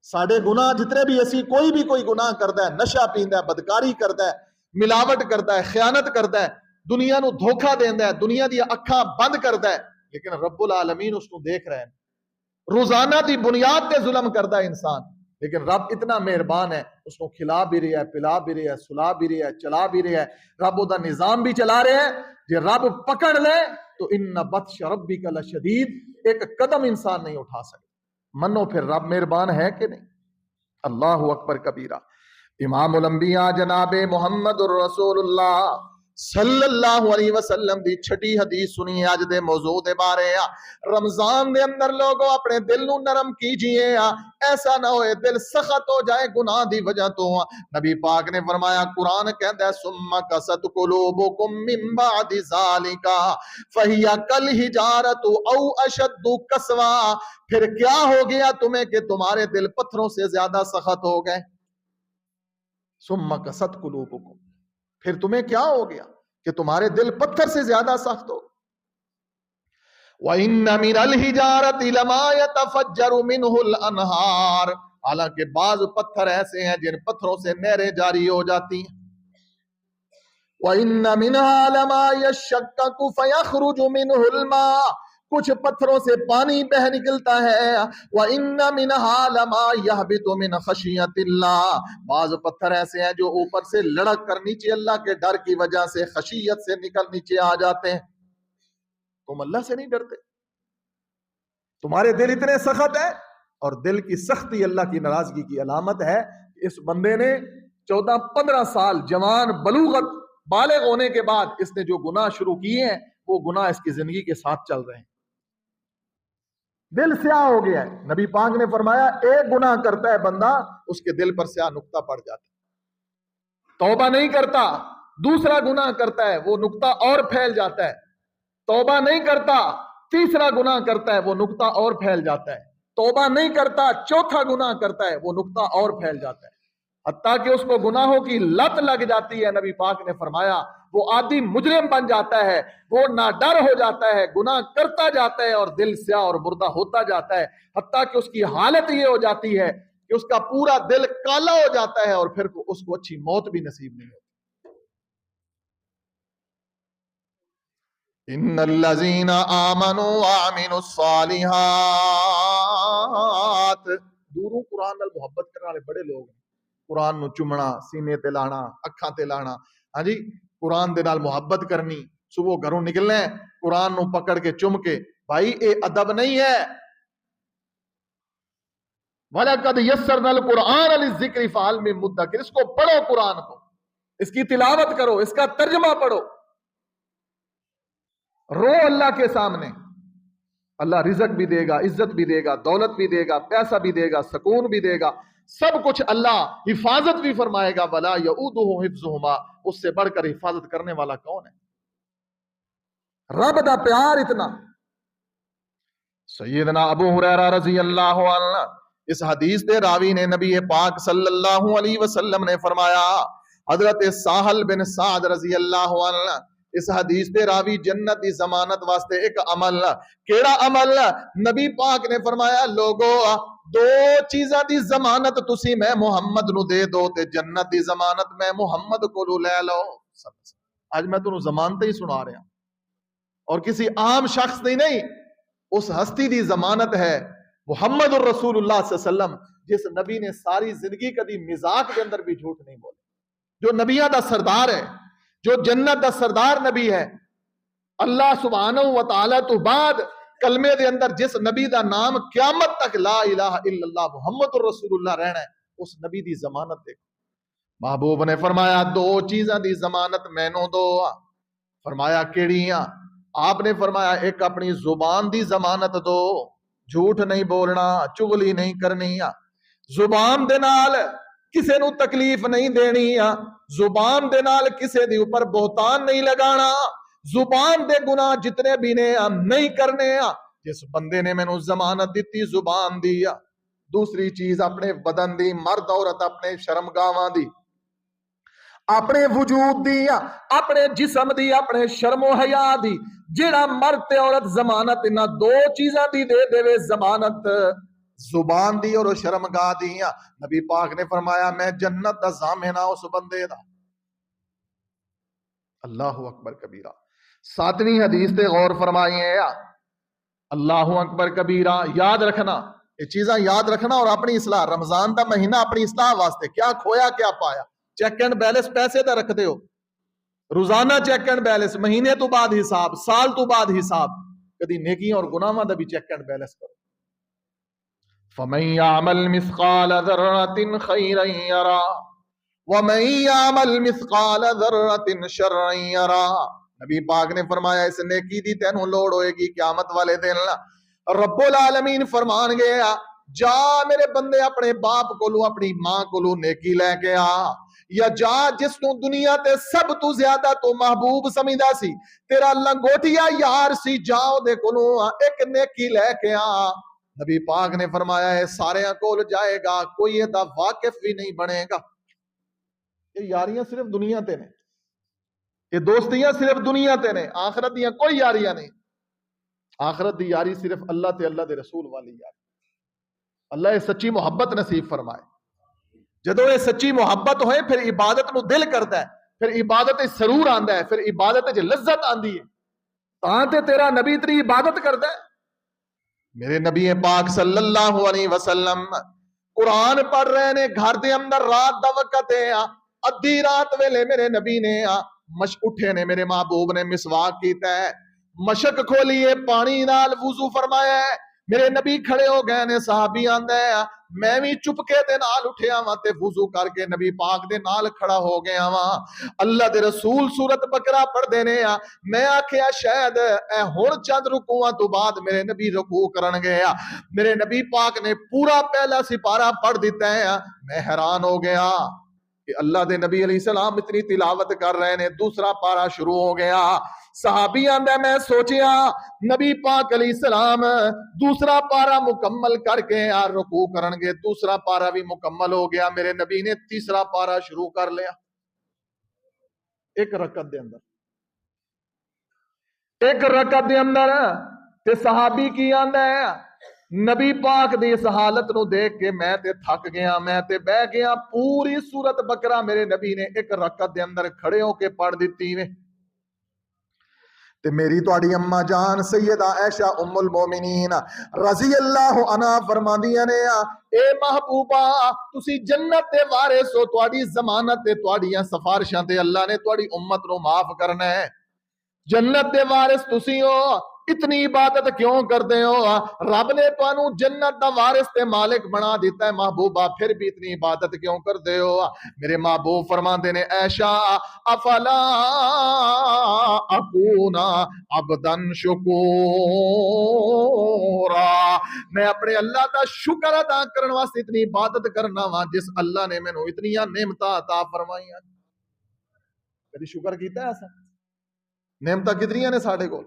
ساڑے گناہ جتنے بھی اسی کوئی گناہ کرتا ہے، نشہ پیندا ہے، بدکاری کرتا ہے، ملاوٹ کرتا ہے، خیانت کرتا ہے، دنیا نو دھوکہ دیندا ہے، دنیا دی اکھاں بند کرتا ہے، لیکن رب العالمین اس کو دیکھ رہے ہیں۔ روزانہ دی بنیاد تے ظلم کرتا ہے انسان، لیکن رب اتنا مہربان ہے، اس کو کھلا بھی رہا ہے، پلا بھی رہا ہے، سلا بھی رہا ہے، چلا بھی رہا ہے، رب دا نظام بھی چلا رہے ہیں۔ جے رب پکڑ لے تو ان بطش ربک لشدید، ایک قدم انسان نہیں اٹھا سکتا۔ منو پھر رب مہربان ہے کہ نہیں؟ اللہ اکبر کبیرہ۔ امام الانبیاء جناب محمد الرسول اللہ صلی اللہ علیہ وسلم دی چھٹی حدیث سنی آج دے موضوع دے بارے آ۔ رمضان دے اندر لوگوں اپنے دل نو نرم کیجئے آ، ایسا نہ ہوئے دل سخت ہو جائے گناہ دی وجہ تو۔ نبی پاک نے فرمایا، قرآن کہتا ہے ثم قست قلوبکم من بعد ذالک فہی کالحجارۃ او اشد قسوا، پھر کیا ہو گیا تمہیں کہ تمہارے دل پتھروں سے زیادہ سخت ہو گئے؟ ثم قست قلوبکم، پھر تمہیں کیا ہو گیا کہ تمہارے دل پتھر سے زیادہ سخت ہو؟ وَإِنَّ مِنَ الْحِجَارَةِ لَمَا يَتَفَجَّرُ مِنْهُ الْأَنْهَارُ، حالانکہ بعض پتھر ایسے ہیں جن پتھروں سے نہریں جاری ہو جاتی ہیں۔ وَإِنَّ مِنْهَا لَمَا يَشَّقَّقُ فَيَخْرُجُ مِنْهُ الْمَاءُ، کچھ پتھروں سے پانی بہ نکلتا ہے۔ وَإِنَّ مِنْهَا لَمَا يَهْبِطُ مِنْ خَشْيَةِ اللَّهِ، بعض پتھر ایسے ہیں جو اوپر سے لڑک کر نیچے اللہ کے ڈر کی وجہ سے خشیت سے نکل نیچے آ جاتے ہیں۔ تم اللہ سے نہیں ڈرتے؟ تمہارے دل اتنے سخت ہے، اور دل کی سختی اللہ کی ناراضگی کی علامت ہے۔ اس بندے نے 14-15 سال جوان بلوغت بالغ ہونے کے بعد اس نے جو گناہ شروع کیے ہیں وہ گناہ اس کی زندگی کے ساتھ چل رہے ہیں۔ دل سیاہ ہو گیا ہے۔ نبی پاک نے فرمایا ایک گناہ کرتا ہے بندہ، اس کے دل پر سیاہ نقطہ پڑ جاتا ہے۔ توبہ نہیں کرتا، دوسرا گناہ کرتا ہے، وہ نقطہ اور پھیل جاتا ہے۔ توبہ نہیں کرتا، تیسرا گناہ کرتا ہے، وہ نقطہ اور پھیل جاتا ہے۔ توبہ نہیں کرتا، چوتھا گناہ کرتا ہے، وہ نقطہ اور پھیل جاتا ہے، حتیٰ کہ اس کو گناہوں کی لت لگ جاتی ہے۔ نبی پاک نے فرمایا وہ عادی مجرم بن جاتا ہے، وہ ناڈر ہو جاتا ہے، گناہ کرتا جاتا ہے اور دل سیاہ اور مردہ ہوتا جاتا ہے، حتیٰ کہ اس کی حالت یہ ہو جاتی ہے کہ اس کا پورا دل کالا ہو جاتا ہے اور پھر اس کو اچھی موت بھی نصیب نہیں ہوتی۔ ان الذین آمنوا وعملوا الصالحات، دوروں قرآن نال محبت کرنے والے بڑے لوگ ہیں۔ قرآن نو چومنا، سینے تے لانا، اکھاں تے لانا، ہاں جی، قرآن دے نال محبت کرنی، صبح گھروں نکلنا ہے قرآن نو پکڑ کے چم کے، بھائی اے ادب نہیں ہے۔ وَلَقَدْ يَسَّرْنَا الْقُرْآنَ لِلذِّكْرِ فَهَلْ مِن مُدَّكِرٍ، اس کو پڑھو، قرآن کو، اس کی تلاوت کرو، اس کا ترجمہ پڑھو، رو اللہ کے سامنے۔ اللہ رزق بھی دے گا، عزت بھی دے گا، دولت بھی دے گا، پیسہ بھی دے گا، سکون بھی دے گا، سب کچھ اللہ، حفاظت بھی فرمائے گا۔ وَلَا يَؤُودُهُ حِفْظُهُمَا، اس سے بڑھ کر حفاظت کرنے والا کون ہے؟ رب دا پیار اتنا۔ سیدنا ابو ہریرہ رضی اللہ عنہ، اس حدیث دے راوی نے نبی پاک صلی اللہ علیہ وسلم نے فرمایا، حضرت ساحل بن سعد رضی اللہ عنہ، اس حدیث دے راوی جنت دی ضمانت واسطے ایک عمل، کیڑا عمل؟ نبی پاک نے فرمایا لوگو دو چیزاں دی ضمانت تسی میں محمد نو دے دو تے جنت دی ضمانت میں محمد کو لے لو۔ آج میں تنوں ضمانت ہی سنا رہا ہوں، اور کسی عام شخص نہیں، اس ہستی دی ضمانت ہے محمد الرسول اللہ صلی اللہ علیہ وسلم، جس نبی نے ساری زندگی کبھی مذاق کے اندر بھی جھوٹ نہیں بولے، جو نبیہ دا سردار ہے، جو جنت دا سردار نبی ہے۔ اللہ سبحانہ و تعالی تو بعد کلمے دے اندر جس نبی دا نام قیامت تک لا الہ الا اللہ محمد الرسول اللہ رہنا ہے، اس نبی دی ضمانت دیکھو۔ محبوب نے فرمایا دو چیزاں دی ضمانت مینوں دو۔ فرمایا کیڑیاں؟ آپ نے فرمایا ایک اپنی زبان دی ضمانت دو، جھوٹ نہیں بولنا، چغلی نہیں کرنی، زبان دے نال کسے نو تکلیف نہیں دینی، زبان دے نال کسے دی اوپر بہتان نہیں لگانا، زبان دے گناہ جتنے بھی نے نہیں کرنے۔ جس بندے نے مینوں ضمانت دیتی زبان دی، دوسری چیز اپنے بدن دی، مرد عورت اپنے شرمگاواں دی، اپنے وجود دی، اپنے جسم دی، اپنے شرم و حیا دی. جیڑا مرد تے عورت ضمانت انہاں دو چیزاں دی دے دے، ضمانت زبان دی اور شرمگاہ دی. نبی پاک نے فرمایا میں جنت دا ضامن ہاں اس بندے دا. اللہ اکبر کبیرہ. ساتویں حدیث تے غور فرمائیے. اللہ اکبر کبیرہ. یاد رکھنا یہ چیزاں، یاد رکھنا اور اپنی اصلاح. رمضان دا مہینہ اپنی اصلاح واسطے. کیا کھویا کیا پایا، چیک اینڈ بیلنس پیسے دا رکھ دے ہو، روزانہ چیک اینڈ بیلنس، مہینے تو بعد حساب، سال تو بعد حساب. کدی نیکیاں اور گناہاں دا بھی چیک اینڈ بیلنس کرو. فَمَن يَعْمَلْ مِثْقَالَ ذَرَّةٍ خَيْرًا يَرَهُ وَمَن يَعْمَلْ مِثْقَالَ ذَرَّةٍ شَرًّا يَرَهُ. نبی پاک نے فرمایا اس نیکی دی تینوں لوڑ ہوئے گی قیامت والے دن. رب العالمین فرمان گیا جا میرے بندے اپنے باپ کولو اپنی ماں کولو نیکی لے کے آ، یا جا جس نو دنیا تے سب تو زیادہ تو محبوب سمجھدا سی، تیرا لنگوٹیا یار سی، جاؤ دے کولو ایک نیکی لے کے آ. نبی پاک نے فرمایا ہے سارے کول جائے گا، کوئی یہ دا واقف بھی نہیں بنے گا. یہ یاریاں صرف دنیا تے نے، یہ دوستیاں صرف دنیا تے نے، آخرت دیاں کوئی یاریاں نہیں. آخرت دی یاری صرف اللہ تے اللہ دے رسول والی یاری. اللہ یہ سچی محبت نصیب فرمائے. جدو یہ سچی محبت ہوئے پھر عبادت نو دل کرتا ہے، پھر عبادت سرور آندا ہے، پھر عبادت لذت آندی ہے. تاں تے تیرا نبی تیری عبادت کرتا ہے. میرے نبی پاک صلی اللہ علیہ وسلم قرآن پڑھ رہے نے گھر دے اندر، رات دا وقت ہے، ادھی رات ویلے میرے نبی نے اٹھے نے، میرے محبوب نے مسواک کیتا ہے، مشک کھولیے، پانی نال وضو فرمایا ہے. میرے نبی کھڑے ہو گئے نے، صحابی آندے ہیں میں بھی چپکے دے نال اٹھیا واں تے وضو کر کے نبی پاک دے نال کھڑا ہو گیا واں. اللہ دے رسول سورت بقرہ پڑھ دے نے، میں آکھیا شاید اے ہن چند رکوعاں تو بعد میرے نبی رکوع کرن گے. میرے نبی پاک نے پورا پہلا سپارہ پڑھ دیتا ہے. میں حیران ہو گیا کہ اللہ دے نبی علیہ السلام اتنی تلاوت کر رہے نے، دوسرا پارہ شروع ہو گیا. صحابی آندہ میں سوچیا نبی پاک علیہ السلام دوسرا پارہ مکمل کر کے رکوع کرن گے، دوسرا پارہ بھی مکمل ہو گیا. میرے نبی نے تیسرا پارہ شروع کر لیا ایک رکعت دے اندر، ایک رکعت دے اندر. تے صحابی کی آندہ ہے نبی پاک دی اس حالت نو دیکھ کے میں تے تھک گیا، میں تے بہ گیا. پوری سورت بقرہ میرے نبی نے ایک رکعت دے اندر کھڑے ہو کے پڑھ دیتی وے. تے میری تواڈی اماں جان سیدہ عائشہ ام المومنین رضی اللہ عنہا فرماندیاں نے اے محبوبہ تسی جنت دے وارث ہو، تواڈی ضمانت تے تواڈیاں سفارشاں تے اللہ نے تواڈی امت نو معاف کرنا ہے. جنت دے وارث تسی ہو، اتنی عبادت کیوں کرتے ہو؟ رب نے تانوں جنت دا وارث تے مالک بنا دیتا ہے محبوبہ، پھر بھی اتنی عبادت کیوں کرتے ہو؟ میرے محبوب فرماندے نے عائشہ افلا اکون عبدا شکورا، میں اپنے اللہ دا شکر ادا کرنے واسطے اتنی عبادت کرنا وا جس اللہ نے مینوں اتنی نعمتاں عطا فرمائیاں. کدی شکر کیتا ہے ایسا؟ نعمتاں کتنی نے ساڈے کول؟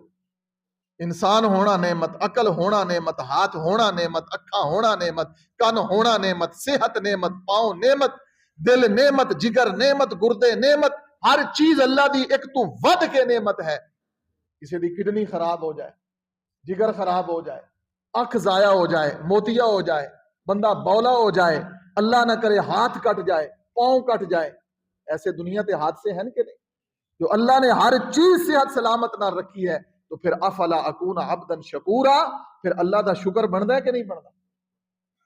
انسان ہونا نعمت، عقل ہونا نعمت، ہاتھ ہونا نعمت، اکھاں ہونا نعمت، کن ہونا نعمت، صحت نعمت، پاؤں نعمت، دل نعمت، جگر نعمت، گردے نعمت. ہر چیز اللہ دی ایک تو ود کے نعمت ہے. کسی دی کڈنی خراب ہو جائے، جگر خراب ہو جائے، اکھ ضائع ہو جائے، موتیا ہو جائے، بندہ بولا ہو جائے، اللہ نہ کرے ہاتھ کٹ جائے، پاؤں کٹ جائے، ایسے دنیا تے حادثے ہیں کہ نہیں؟ جو اللہ نے ہر چیز صحت سلامت نہ رکھی ہے تو پھر افلا اکون عبدا شکورا، پھر اللہ دا شکر بندا ہے کہ نہیں بندا؟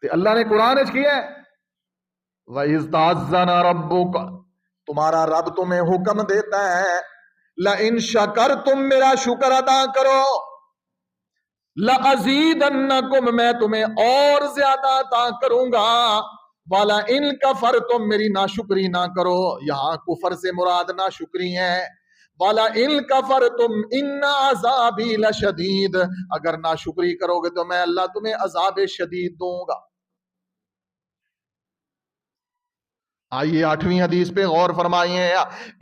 تے اللہ نے قرآن وچ کیا ہے وَإِذْ تَعَذَّنَ رَبُّكَ، تمہارا رب تمہیں حکم دیتا ہے لَإِن شَكَرْتُم، میرا شکر ادا کرو، لَأَزِيدَنَّكُم، میں تمہیں اور زیادہ عطا کروں گا، وَلَئِن كَفَرْتُم، میری ناشکری نہ کرو. یہاں کفر سے مراد ناشکری ہے. وَلَئِن كَفَرْتُمْ إِنَّ عَذَابِي لَشَدِيدٌ، اگر ناشکری کرو گے تو میں اللہ تمہیں عذاب شدید دوں گا. آئیے 8ویں حدیث پہ غور فرمائیے.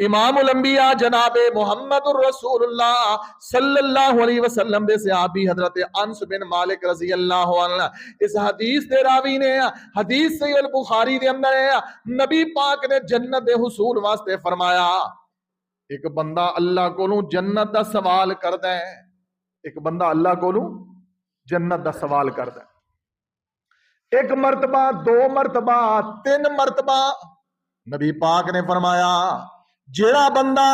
امام الانبیاء جناب محمد الرسول اللہ صلی اللہ علیہ وسلم دے صحابی حضرت انس بن مالک رضی اللہ عنہ اس حدیث دے راوی نے حدیث صحیح البخاری دے اندر ہے نبی پاک نے جنت دے حصول واسطے فرمایا ایک بندہ اللہ کولوں جنت دا سوال کردا ہے. ایک بندہ اللہ کولوں جنت دا سوال کردا ہے. ایک مرتبہ 2 مرتبہ 3 مرتبہ نبی پاک نے فرمایا جیڑا بندہ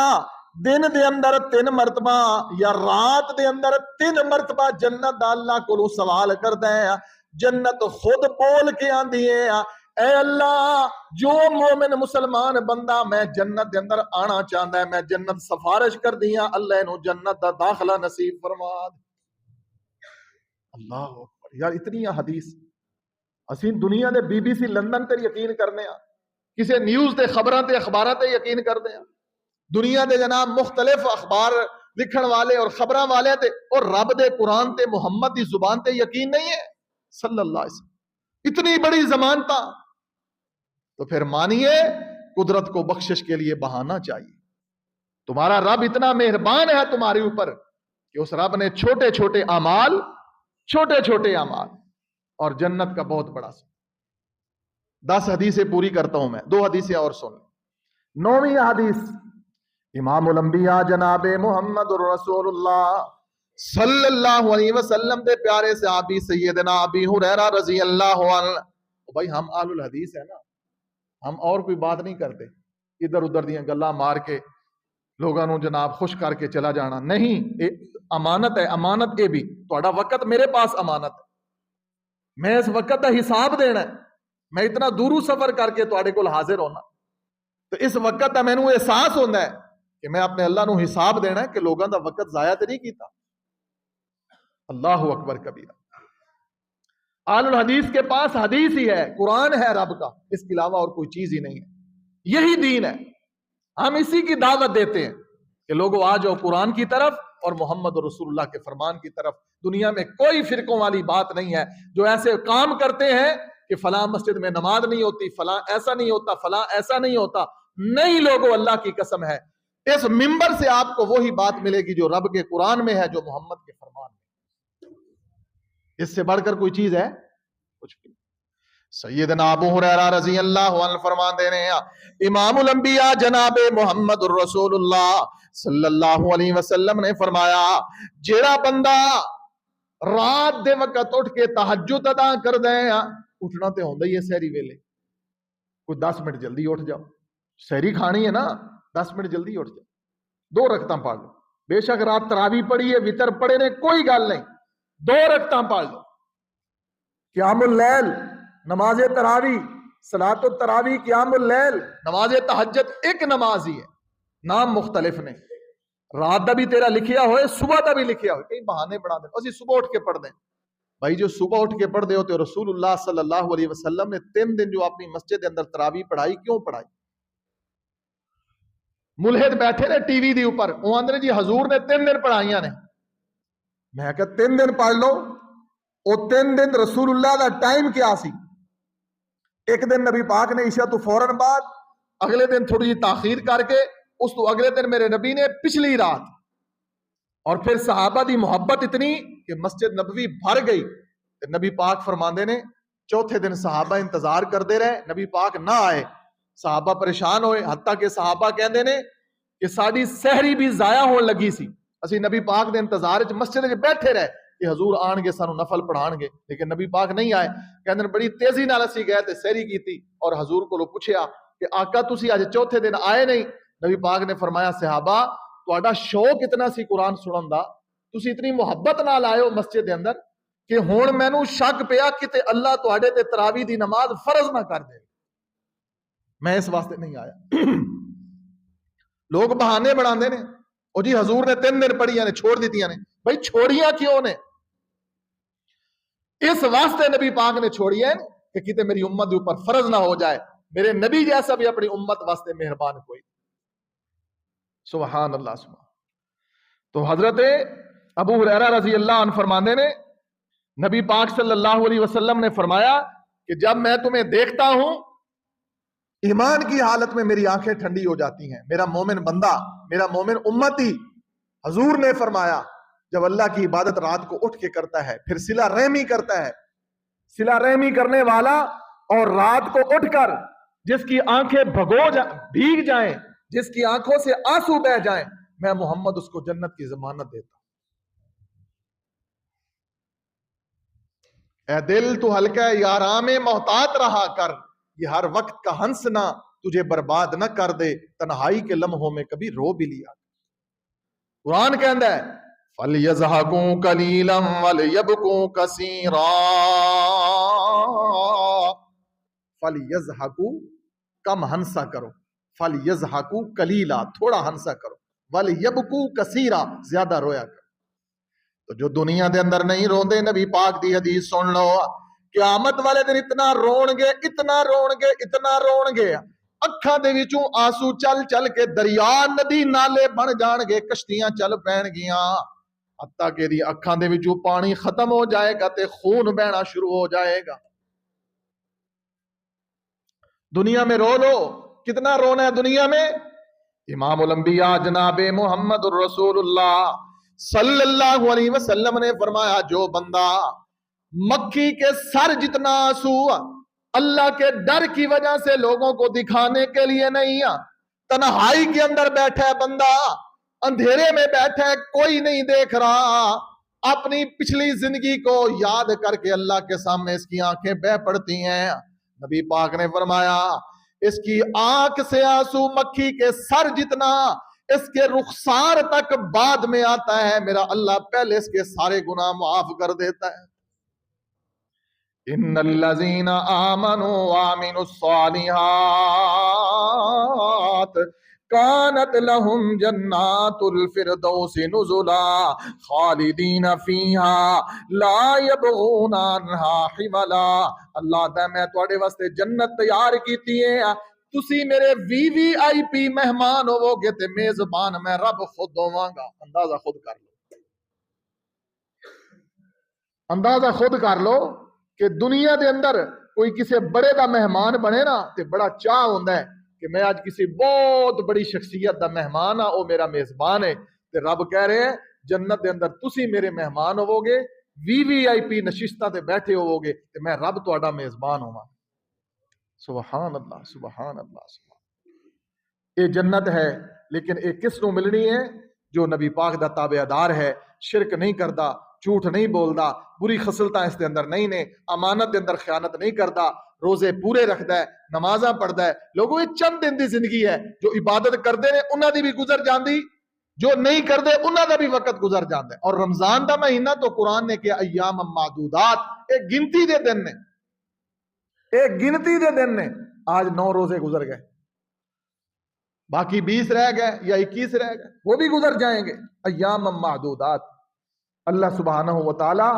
دن دے اندر 3 مرتبہ یا رات دے اندر 3 مرتبہ جنت دا اللہ کو سوال کردا ہے جنت خود بول کے آندی ہے اے اللہ جو مومن مسلمان بندہ میں جنت دے اندر آنا چاہتا ہے میں جنت سفارش کر دیا اللہ نو جنت دا داخلہ نصیب فرما دے. اللہ اکبر. یار اتنی حدیث اسی دنیا دے بی بی سی لندن تے یقین کرنے ہاں کسی نیوز تے خبراں تے اخباراں تے یقین کرتے ہیں دنیا دے جناب مختلف اخبار لکھن والے اور خبراں والے تے اور رب دے قرآن تے محمد دی زبان تے یقین نہیں ہے صلی اللہ علیہ وسلم. اتنی بڑی ضمانتہ تو پھر مانیے قدرت کو بخشش کے لیے بہانا چاہیے. تمہارا رب اتنا مہربان ہے تمہارے اوپر کہ اس رب نے چھوٹے چھوٹے اعمال اور جنت کا بہت بڑا 10 حدیثیں پوری کرتا ہوں میں 2 حدیثیں اور سن. 9ویں حدیث امام الانبیاء جناب محمد الرسول اللہ صلی اللہ علیہ وسلم دے پیارے صحابی سیدنا ابی ہریرہ رضی اللہ عنہ. بھائی ہم اہل الحدیث ہیں نا ہم اور کوئی بات نہیں کرتے ادھر ادھر دیاں گلاں مار کے لوگاں نو جناب خوش کر کے چلا جانا نہیں. امانت ہے امانت اے بھی تہاڈا وقت میرے پاس امانت ہے میں اس وقت دا حساب دینا ہے میں اتنا دورو سفر کر کے تہاڈے کول حاضر ہونا تو اس وقت دا مینوں احساس ہوندا ہے کہ میں اپنے اللہ نو حساب دینا ہے کہ لوگاں دا وقت ضائع تے نہیں کیتا. اللہ اکبر کبیرہ. آل الحدیث کے پاس حدیث ہی ہے قرآن ہے رب کا اس کے علاوہ اور کوئی چیز ہی نہیں ہے یہی دین ہے. ہم اسی کی دعوت دیتے ہیں کہ لوگوں آ جاؤ قرآن کی طرف اور محمد رسول اللہ کے فرمان کی طرف. دنیا میں کوئی فرقوں والی بات نہیں ہے جو ایسے کام کرتے ہیں کہ فلاں مسجد میں نماز نہیں ہوتی فلاں ایسا نہیں ہوتا فلاں ایسا نہیں ہوتا. نہیں لوگوں اللہ کی قسم ہے اس منبر سے آپ کو وہی بات ملے گی جو رب کے قرآن میں ہے جو محمد کے فرمان میں. اس سے بڑھ کر کوئی چیز ہے کچھ بھی. سیدنا ابو ہریرہ رضی اللہ عنہ فرماتے ہیں امام الانبیاء جناب محمد الرسول اللہ صلی اللہ علیہ وسلم نے فرمایا جیڑا بندہ رات دے وقت اٹھ کے تہجد ادا کر دے اٹھنا تے ہوندا ہی ہے سحری ویلے کوئی 10 منٹ جلدی اٹھ جاؤ سحری کھانی ہے نا 10 منٹ جلدی اٹھ جاؤ 2 رکعتاں پڑھ لو بے شک رات تراویح پڑھی ہے وتر پڑھے نے کوئی گل نہیں 2 رکعتاں پڑھ لو. قیام اللیل نماز تراویح صلاۃ التراویح قیام اللیل نماز تہجد ایک نماز ہی ہے نام مختلف نے رات دا بھی تیرا لکھیا ہوئے صبح دا بھی لکھیا ہوئے کئی بہانے بنا دیں اسی صبح اٹھ کے پڑھ دیں. بھائی جو صبح اٹھ کے پڑھ دے ہوتے رسول اللہ صلی اللہ علیہ وسلم نے 3 دن جو اپنی مسجد کے اندر تراویح پڑھائی کیوں پڑھائی؟ ملحد بیٹھے نے ٹی وی دی اوپر وہ آندے جی حضور نے 3 دن پڑھائیاں نے. میں کہا 3 دن پڑھ لو وہ 3 دن رسول اللہ دا ٹائم کیا سی؟ ایک دن نبی پاک نے عشاء تو فوراً بعد اگلے دن تھوڑی جی تاخیر کر کے اس تو اگلے دن میرے نبی نے پچھلی رات اور پھر صحابہ دی محبت اتنی کہ مسجد نبوی بھر گئی. نبی پاک فرماندے نے چوتھے دن صحابہ انتظار کرتے رہے نبی پاک نہ آئے صحابہ پریشان ہوئے حتیٰ کہ صحابہ کہندے نے کہ ساری سحری بھی ضائع ہون لگی سی اسی نبی پاک دے انتظار وچ مسجد وچ بیٹھے رہے کہ حضور آن گے سانو نفل پڑھان گے لیکن نبی پاک نہیں آئے. کہندے بڑی تیزی نال اسی گئے تے سحری کیتی اور حضور کو پوچھیا کہ آقا تسی اج چوتھے دن آئے نہیں. نبی پاک نے فرمایا صحابہ تہاڈا شوق اتنا سی قرآن سنن دا تسی اتنی محبت نال آئے ہو مسجد دے اندر کہ ہن مینوں شک پیا کہ اللہ تہاڈے تے تراویح دی نماز فرض نہ کر دے. میں اس واسطے نہیں آیا. لوگ بہانے بناندے نے او جی حضور نے 3 دن پڑھیاں نے چھوڑ دیتیاں نے. بھائی چھوڑیاں کیوں نے؟ اس واسطے نبی پاک نے چھوڑی ہے کہ کتے میری امت دے اوپر فرض نہ ہو جائے. میرے نبی جیسا بھی اپنی امت واسطے مہربان کوئی. سبحان اللہ سبحان. تو حضرت ابو ہریرہ رضی اللہ عنہ فرماندے نے نبی پاک صلی اللہ علیہ وسلم نے فرمایا کہ جب میں تمہیں دیکھتا ہوں ایمان کی حالت میں میری آنکھیں ٹھنڈی ہو جاتی ہیں. میرا مومن بندہ، میرا مومن امتی، حضور نے فرمایا جب اللہ کی عبادت رات کو اٹھ کے کرتا ہے، پھر صلہ رحمی کرتا ہے، صلہ رحمی کرنے والا اور رات کو اٹھ کر جس کی آنکھیں بھیگ جائیں، جس کی آنکھوں سے آنسو بہ جائیں، میں محمد اس کو جنت کی ضمانت دیتا ہوں. اے دل تو ہلکا ہے یارام محتاط رہا کر، یہ ہر وقت کا ہنسنا تجھے برباد نہ کر دے، تنہائی کے لمحوں میں کبھی رو بھی لیا. قرآن کہندا ہے فَلْيَضْحَكُوا قَلِيلًا وَلْيَبْكُوا كَثِيرًا. فَلْيَضْحَكُوا کم ہنسا کرو، فَلْيَضْحَكُوا قَلِيلًا تھوڑا ہنسا کرو، وَلْيَبْكُوا كَثِيرًا زیادہ رویا کرو. تو جو دنیا دے اندر نہیں روندے، نبی پاک دی حدیث سن لو، قیامت والے دن اتنا رون گے، اتنا رون گے، اتنا رون گے، اکھاں دے وچوں آنسو چل چل کے دریا ندی نالے بن جان گے، کشتیاں چل پین گیاں، حتیٰ کہ دی اکھاں دے وچوں پانی ختم ہو جائے گا تے خون بہنا شروع ہو جائے گا. دنیا میں رو لو، کتنا رونا ہے دنیا میں. امام الانبیاء جناب محمد الرسول اللہ صلی اللہ علیہ وسلم نے فرمایا جو بندہ مکھی کے سر جتنا آنسو اللہ کے ڈر کی وجہ سے لوگوں کو دکھانے کے لیے نہیں، تنہائی کے اندر بیٹھا ہے بندہ، اندھیرے میں بیٹھا ہے، کوئی نہیں دیکھ رہا، اپنی پچھلی زندگی کو یاد کر کے اللہ کے سامنے اس کی آنکھیں بہہ پڑتی ہیں. نبی پاک نے فرمایا اس کی آنکھ سے آنسو مکھی کے سر جتنا اس کے رخسار تک بعد میں آتا ہے، میرا اللہ پہلے اس کے سارے گناہ معاف کر دیتا ہے. ان الذین آمنوا وعملوا الصالحات کانت لہم جنات الفردوس نزلا خالدین فیہا لا یبغون عنہا حولا. اللہ دا میں تواڈے واسطے جنت تیار کیتی ہے، تسی میرے وی وی آئی پی مہمان ہوو گے تے میزبان میں رب خود ہوواں گا. اندازہ خود کر لو، اندازہ خود کر لو کہ دنیا دے اندر کوئی کسی بڑے دا مہمان بنے نا تے بڑا چاہ ہوندا ہے کہ میں آج کسی بہت بڑی شخصیت دا مہمان ہاں، او میرا میزبان ہے. تے رب کہہ رہے ہیں جنت دے اندر تسی میرے مہمان ہوو گے، وی وی آئی پی نشستہ تے بیٹھے ہوو گے تے میں رب تہاڈا میزبان ہوواں. سبحان اللہ سبحان اللہ سبحان. یہ جنت ہے، لیکن یہ کس نو ملنی ہے؟ جو نبی پاک دا تابعدار ہے، شرک نہیں کردا، جھوٹ نہیں بولدا، بری خصلتاں اس دے اندر نہیں نے، امانت دے اندر خیانت نہیں کردا، روزے پورے رکھدا ہے، نمازاں پڑھدا ہے. لوگوں یہ چند دن دی زندگی ہے، جو عبادت کردے نے انہاں دی بھی گزر جاندی، جو نہیں کردے انہاں دا بھی وقت گزر جاندا ہے. اور رمضان دا مہینہ تو قرآن نے کہا ایام معدودات، ایک گنتی دے دن نے، ایک گنتی دے دن نے. آج 9 روزے گزر گئے، باقی 20 رہ گئے یا 21 رہ گئے، وہ بھی گزر جائیں گے. ایام معدودات. اللہ سبحانہ و تعالی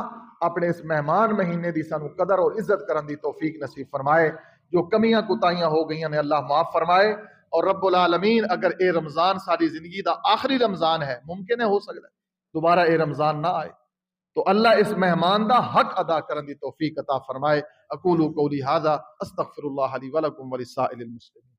اپنے اس مہمان مہینے دی سانو قدر اور عزت کرن دی توفیق نصیب فرمائے. جو کمیاں کوتاہیاں ہو گئیاں نے اللہ معاف فرمائے. اور رب العالمین اگر اے رمضان ساری زندگی دا آخری رمضان ہے، ممکن ہے ہو سکتا ہے دوبارہ اے رمضان نہ آئے، تو اللہ اس مہمان دا حق ادا کرن دی توفیق عطا فرمائے. اقول قولی ھذا استغفر اللہ لی ولکم ولسائر المسلمین.